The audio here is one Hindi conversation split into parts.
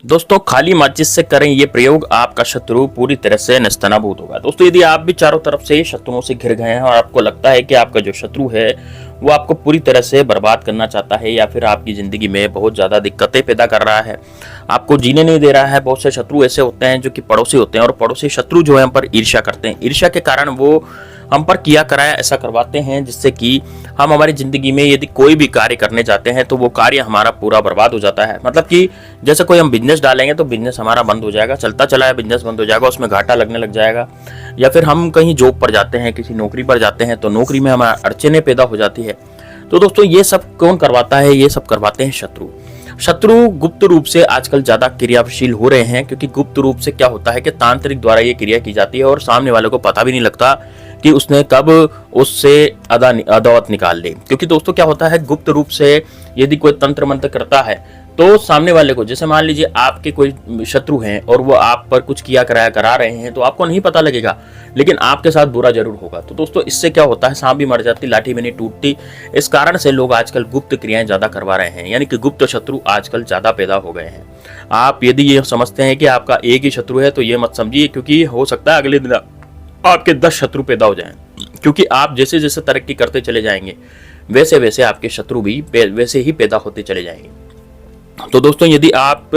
दोस्तों खाली माचिस से करें ये प्रयोग, आपका शत्रु पूरी तरह से नेस्तनाबूद होगा। दोस्तों यदि आप भी चारों तरफ से शत्रुओं से घिर गए हैं और आपको लगता है कि आपका जो शत्रु है वो आपको पूरी तरह से बर्बाद करना चाहता है या फिर आपकी जिंदगी में बहुत ज्यादा दिक्कतें पैदा कर रहा है, आपको जीने नहीं दे रहा है। बहुत से शत्रु ऐसे होते हैं जो कि पड़ोसी होते हैं और पड़ोसी शत्रु जो है हम पर ईर्ष्या करते हैं। ईर्ष्या के कारण वो हम पर किया कराया ऐसा करवाते हैं जिससे कि हम हमारी जिंदगी में यदि कोई भी कार्य करने जाते हैं तो वो कार्य हमारा पूरा बर्बाद हो जाता है। मतलब कि जैसे कोई हम बिजनेस डालेंगे तो बिजनेस हमारा बंद हो जाएगा, चलता चला है बिजनेस बंद हो जाएगा, उसमें घाटा लगने लग जाएगा। या फिर हम कहीं जॉब पर जाते हैं, किसी नौकरी पर जाते हैं तो नौकरी में हमारा अड़चने पैदा हो जाती है। तो दोस्तों ये सब कौन करवाता है? ये सब करवाते हैं शत्रु। शत्रु गुप्त रूप से आजकल ज्यादा क्रियाशील हो रहे हैं, क्योंकि गुप्त रूप से क्या होता है कि तांत्रिक द्वारा ये क्रिया की जाती है और सामने वाले को पता भी नहीं लगता कि उसने कब उससे अदावत निकाल ली। क्योंकि दोस्तों क्या होता है, गुप्त रूप से यदि कोई तंत्र मंत्र करता है तो सामने वाले को, जैसे मान लीजिए आपके कोई शत्रु हैं और वो आप पर कुछ किया कराया करा रहे हैं तो आपको नहीं पता लगेगा, लेकिन आपके साथ बुरा जरूर होगा। तो दोस्तों इससे क्या होता है, सांप भी मर जाती लाठी भी नहीं टूटती। इस कारण से लोग आजकल गुप्त क्रियाएं ज्यादा करवा रहे हैं, यानी कि गुप्त शत्रु आजकल ज्यादा पैदा हो गए हैं। आप यदि ये समझते हैं कि आपका एक ही शत्रु है तो ये मत समझिए, क्योंकि हो सकता है अगले दिन आपके 10 शत्रु पैदा हो जाएं। क्योंकि आप जैसे जैसे तरक्की करते चले जाएंगे वैसे वैसे आपके शत्रु भी वैसे ही पैदा होते चले जाएंगे। तो दोस्तों यदि आप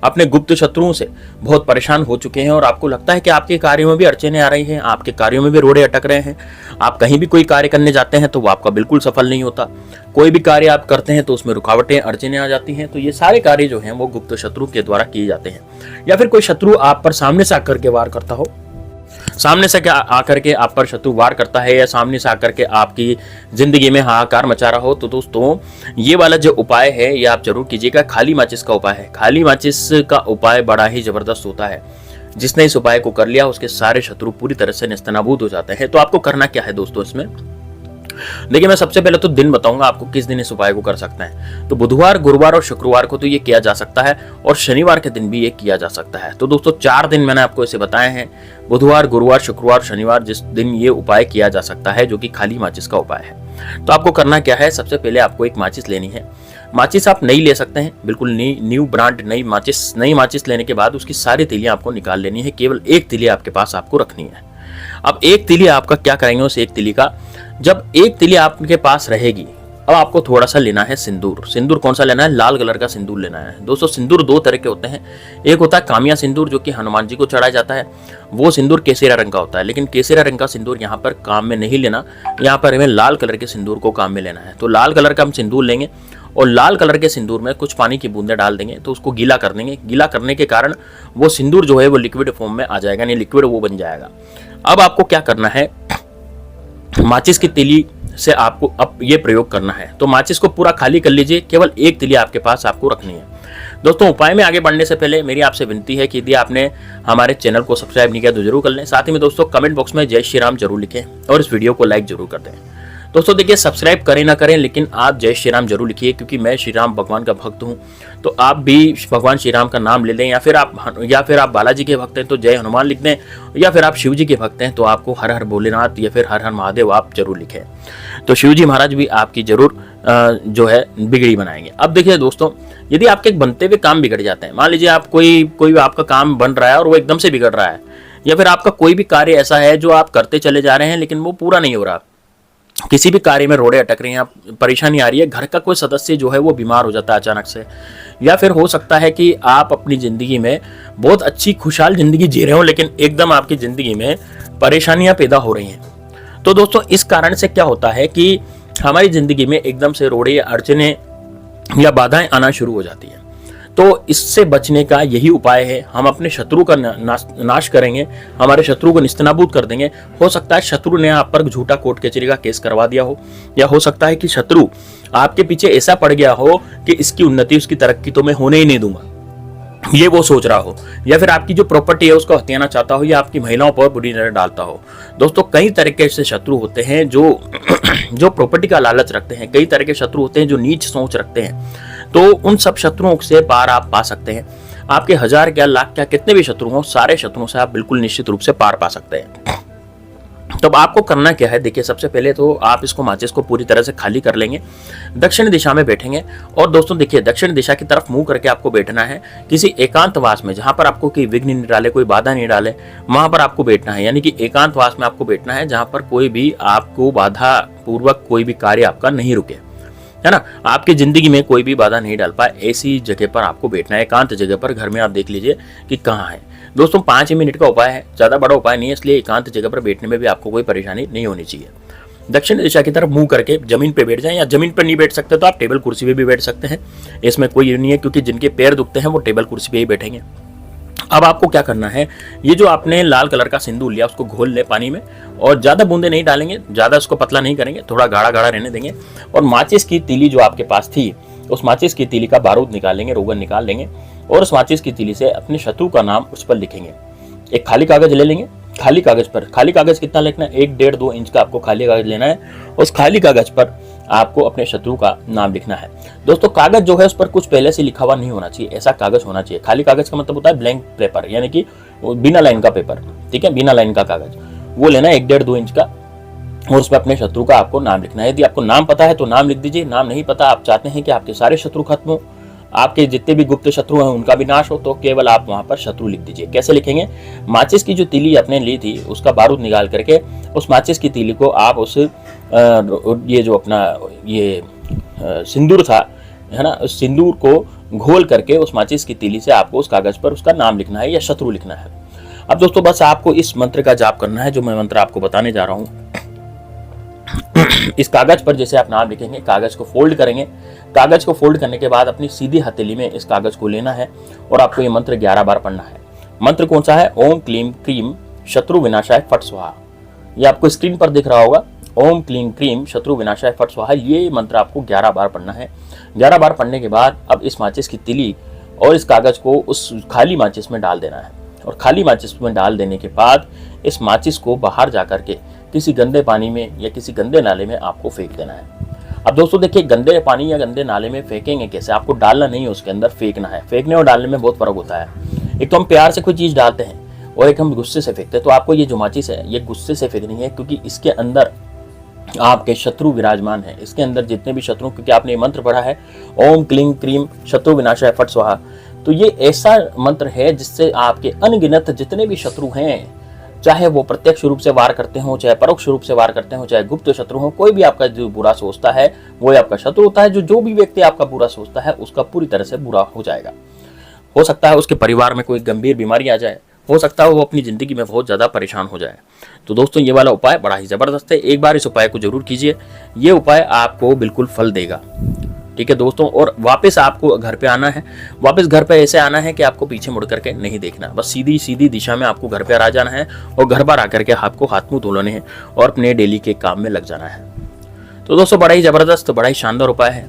अपने गुप्त शत्रुओं से बहुत परेशान हो चुके हैं और आपको लगता है कि आपके कार्यों में भी अड़चने आ रही हैं, आपके कार्यों में भी रोड़े अटक रहे हैं, आप कहीं भी कोई कार्य करने जाते हैं तो वो आपका बिल्कुल सफल नहीं होता, कोई भी कार्य आप करते हैं तो उसमें रुकावटें अड़चने आ जाती हैं, तो ये सारे कार्य जो हैं वो गुप्त शत्रु के द्वारा किए जाते हैं। या फिर कोई शत्रु आप पर सामने से आकर के वार करता हो, सामने से क्या आकर के आप पर शत्रु वार करता है या सामने से आकर के आपकी जिंदगी में हाहाकार मचा रहा हो, तो दोस्तों ये वाला जो उपाय है ये आप जरूर कीजिएगा। खाली माचिस का उपाय है। खाली माचिस का उपाय बड़ा ही जबरदस्त होता है। जिसने इस उपाय को कर लिया उसके सारे शत्रु पूरी तरह से नेस्तनाबूद हो जाते हैं। तो आपको करना क्या है दोस्तों इसमें, देखिए मैं सबसे पहले तो दिन बताऊंगा आपको किस दिन इस उपाय को कर सकते हैं। तो बुधवार, गुरुवार और शुक्रवार को तो ये किया जा सकता है और शनिवार के दिन भी ये किया जा सकता है। तो दोस्तों 4 दिन मैंने आपको इसे बताए हैं, बुधवार, गुरुवार, शुक्रवार, शनिवार, जिस दिन ये उपाय किया जा सकता है, जो कि खाली माचिस का उपाय है। तो आपको करना क्या है, सबसे पहले आपको एक माचिस लेनी है। माचिस आप नई ले सकते हैं, बिल्कुल न्यू ब्रांड नई माचिस लेने के बाद उसकी सारी तीलियां आपको निकाल लेनी है। केवल एक तीली आपके पास आपको रखनी है। अब एक तीली आपका क्या करेंगे, उस एक तीली का, जब एक तीली आपके पास रहेगी, अब आपको थोड़ा सा लेना है सिंदूर। सिंदूर कौन सा लेना है, लाल कलर का सिंदूर लेना है। दोस्तों सिंदूर 2 तरह के होते हैं, एक होता है कामिया सिंदूर जो कि हनुमान जी को चढ़ाया जाता है, वो सिंदूर केसरिया रंग का होता है। लेकिन केसरिया रंग का सिंदूर यहाँ पर काम में नहीं लेना, यहाँ पर हमें लाल कलर के सिंदूर को काम में लेना है। तो लाल कलर का हम सिंदूर लेंगे और लाल कलर के सिंदूर में कुछ पानी की बूंदें डाल देंगे, तो उसको गीला कर देंगे। गीला करने के कारण वो सिंदूर जो है वो लिक्विड फॉर्म में आ जाएगा, यानी लिक्विड वो बन जाएगा। अब आपको क्या करना है, माचिस की तीली से आपको अब ये प्रयोग करना है। तो माचिस को पूरा खाली कर लीजिए, केवल एक तीली आपके पास आपको रखनी है। दोस्तों उपाय में आगे बढ़ने से पहले मेरी आपसे विनती है कि यदि आपने हमारे चैनल को सब्सक्राइब नहीं किया तो जरूर कर लें। साथ ही में दोस्तों कमेंट बॉक्स में जय श्री राम जरूर लिखें और इस वीडियो को लाइक जरूर कर दें। दोस्तों देखिए सब्सक्राइब करें ना करें, लेकिन आप जय श्री राम जरूर लिखिए, क्योंकि मैं श्री राम भगवान का भक्त हूं। तो आप भी भगवान श्री राम का नाम ले लें, या फिर आप बालाजी के भक्त हैं तो जय हनुमान लिख दें, या फिर आप शिव जी के भक्त हैं तो आपको हर हर भोलेनाथ या फिर हर हर महादेव आप जरूर लिखें। तो शिव जी महाराज भी आपकी जरूर जो है बिगड़ी बनाएंगे। अब देखिए दोस्तों, यदि आपके बनते हुए काम बिगड़ जाते हैं, मान लीजिए आप कोई आपका काम बन रहा है और वो एकदम से बिगड़ रहा है, या फिर आपका कोई भी कार्य ऐसा है जो आप करते चले जा रहे हैं लेकिन वो पूरा नहीं हो रहा, किसी भी कार्य में रोड़े अटक रहे हैं, परेशानी आ रही है, घर का कोई सदस्य जो है वो बीमार हो जाता है अचानक से, या फिर हो सकता है कि आप अपनी जिंदगी में बहुत अच्छी खुशहाल जिंदगी जी रहे हो लेकिन एकदम आपकी जिंदगी में परेशानियां पैदा हो रही हैं। तो दोस्तों इस कारण से क्या होता है कि हमारी जिंदगी में एकदम से रोड़े या अड़चने या बाधाएं आना शुरू हो जाती है। तो इससे बचने का यही उपाय है, हम अपने शत्रु का नाश करेंगे, हमारे शत्रु को निस्तनाबूद कर देंगे। हो सकता है शत्रु ने आप पर झूठा कोर्ट कचहरी का केस करवा दिया हो, या हो सकता है कि शत्रु आपके पीछे ऐसा पड़ गया हो कि इसकी उन्नति, उसकी तरक्की तो मैं होने ही नहीं दूंगा, ये वो सोच रहा हो, या फिर आपकी जो प्रॉपर्टी है उसको हथियाना चाहता हो, या आपकी महिलाओं पर बुरी नजर डालता हो। दोस्तों कई तरह के ऐसे शत्रु होते हैं जो प्रॉपर्टी का लालच रखते हैं, कई तरह के शत्रु होते हैं जो नीच सोच रखते हैं। तो उन सब शत्रुओं से पार आप पा सकते हैं। आपके 1000 क्या लाख क्या कितने भी शत्रु हो, सारे शत्रुओं से आप बिल्कुल निश्चित रूप से पार पा सकते हैं। तो अब आपको करना क्या है, देखिए सबसे पहले तो आप इसको माचिस को पूरी तरह से खाली कर लेंगे, दक्षिण दिशा में बैठेंगे और दोस्तों देखिए दक्षिण दिशा की तरफ मुंह करके आपको बैठना है, किसी एकांतवास में जहां पर आपको कोई विघ्न नहीं डाले, कोई बाधा नहीं डाले, वहां पर आपको बैठना है। यानी कि एकांतवास में आपको बैठना है जहां पर कोई भी आपको बाधा पूर्वक कोई भी कार्य आपका नहीं रुके, है ना, आपकी जिंदगी में कोई भी बाधा नहीं डाल पाए, ऐसी जगह पर आपको बैठना है, एकांत जगह पर। घर में आप देख लीजिए कि कहाँ है। दोस्तों 5 ही मिनट का उपाय है, ज़्यादा बड़ा उपाय नहीं है, इसलिए एकांत जगह पर बैठने में भी आपको कोई परेशानी नहीं होनी चाहिए। दक्षिण दिशा की तरफ मुंह करके जमीन पे बैठ जाएं, या जमीन पर नहीं बैठ सकते तो आप टेबल कुर्सी पे भी बैठ सकते हैं, इसमें कोई नहीं है, क्योंकि जिनके पैर दुखते हैं वो टेबल कुर्सी पे ही बैठेंगे। अब आपको क्या करना है, ये जो आपने लाल कलर का सिंदूर लिया उसको घोल ले पानी में, और ज़्यादा बूंदे नहीं डालेंगे, ज़्यादा उसको पतला नहीं करेंगे, थोड़ा गाढ़ा गाढ़ा रहने देंगे। और माचिस की तीली जो आपके पास थी, उस माचिस की तीली का बारूद निकालेंगे, रोगन निकाल लेंगे, और उस माचिस की तीली से अपने शत्रु का नाम उस पर लिखेंगे। एक खाली कागज ले लेंगे, खाली कागज पर, खाली कागज कितना लिखना है, 1, 1.5, 2 इंच का आपको खाली कागज लेना है। उस खाली कागज पर आपको अपने शत्रु का नाम लिखना है। दोस्तों कागज जो है उस पर कुछ पहले से लिखा हुआ नहीं होना चाहिए, ऐसा कागज होना चाहिए। खाली कागज का मतलब होता है ब्लैंक पेपर, यानी कि बिना लाइन का पेपर, ठीक है, बिना लाइन का कागज, वो लेना है 1, 1.5, 2 इंच का, और उस पर अपने शत्रु का आपको नाम लिखना है। यदि आपको नाम पता है तो नाम लिख दीजिए, नाम नहीं पता, आप चाहते हैं कि आपके सारे शत्रु खत्म हो, आपके जितने भी गुप्त शत्रु हैं उनका विनाश हो, तो केवल आप वहां पर शत्रु लिख दीजिए। कैसे लिखेंगे, माचिस की जो तीली आपने ली थी उसका बारूद निकाल करके उस माचिस की तीली को आप उस ये जो अपना ये सिंदूर था, है ना, उस सिंदूर को घोल करके उस माचिस की तीली से आपको उस कागज पर उसका नाम लिखना है या शत्रु लिखना है। अब दोस्तों बस आपको इस मंत्र का जाप करना है जो मैं मंत्र आपको बताने जा रहा हूँ। इस कागज पर जैसे आप नाम लिखेंगे, कागज को फोल्ड करेंगे, कागज को फोल्ड करने के बाद अपनी सीधी हथेली में इस कागज को लेना है और आपको ये मंत्र 11 बार पढ़ना है। मंत्र कौन सा है, ओम क्लीम क्रीम शत्रु विनाशाय फट स्वाहा। ये आपको स्क्रीन पर दिख रहा होगा, ओम क्लीम क्रीम शत्रु विनाशाय फट स्वाहा। ये मंत्र आपको 11 बार पढ़ना है। 11 बार पढ़ने के बाद अब इस माचिस की तिली और इस कागज को उस खाली माचिस में डाल देना है, और खाली माचिस में डाल देने के बाद इस माचिस को बाहर जाकर के किसी गंदे पानी में या किसी गंदे नाले में आपको फेंक देना है। अब दोस्तों देखिए, गंदे पानी या गंदे नाले में फेंकेंगे कैसे, आपको डालना नहीं है उसके अंदर, फेंकना है। फेंकने और डालने में बहुत फर्क होता है। एक तो हम प्यार से कोई चीज़ डालते हैं और एक हम गुस्से से फेंकते हैं। तो आपको ये जो माचिस है ये गुस्से से फेंकनी है, क्योंकि इसके अंदर आपके शत्रु विराजमान है। इसके अंदर जितने भी शत्रु, क्योंकि आपने ये मंत्र पढ़ा है ओम क्लीं क्रीम शत्रु विनाशाय फट स्वाहा, तो ये ऐसा मंत्र है जिससे आपके अनगिनत जितने भी शत्रु हैं, चाहे वो प्रत्यक्ष रूप से वार करते हो, चाहे परोक्ष रूप से वार करते हो, चाहे गुप्त शत्रु हो, कोई भी आपका जो बुरा सोचता है वो आपका शत्रु होता है। जो भी व्यक्ति आपका बुरा सोचता है उसका पूरी तरह से बुरा हो जाएगा। हो सकता है उसके परिवार में कोई गंभीर बीमारी आ जाए, हो सकता है वो अपनी जिंदगी में बहुत ज़्यादा परेशान हो जाए। तो दोस्तों ये वाला उपाय बड़ा ही ज़बरदस्त है, एक बार इस उपाय को जरूर कीजिए, ये उपाय आपको बिल्कुल फल देगा। ठीक है दोस्तों, और वापस आपको घर पे आना है। वापस घर पे ऐसे आना है कि आपको पीछे मुड़ करके नहीं देखना, बस सीधी सीधी दिशा में आपको घर पे आ जाना है और घर पर आकर के आपको हाथ मुंह धो लेने हैं और अपने डेली के काम में लग जाना है। तो दोस्तों बड़ा ही ज़बरदस्त, बड़ा ही शानदार उपाय है।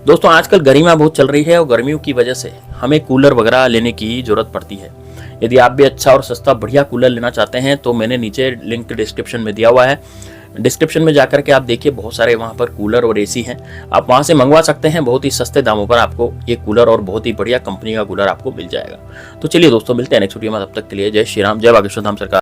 दोस्तों आजकल गर्मियाँ बहुत चल रही है और गर्मियों की वजह से हमें कूलर वगैरह लेने की जरूरत पड़ती है। यदि आप भी अच्छा और सस्ता बढ़िया कूलर लेना चाहते हैं तो मैंने नीचे लिंक डिस्क्रिप्शन में दिया हुआ है, डिस्क्रिप्शन में जाकर के आप देखिए, बहुत सारे वहाँ पर कूलर और एसी हैं, आप वहाँ से मंगवा सकते हैं। बहुत ही सस्ते दामों पर आपको ये कूलर और बहुत ही बढ़िया कंपनी का कूलर आपको मिल जाएगा। तो चलिए दोस्तों मिलते हैं नेक्स्ट वीडियो में, तब तक के लिए जय श्री राम, जय बागेश्वर धाम सरकार।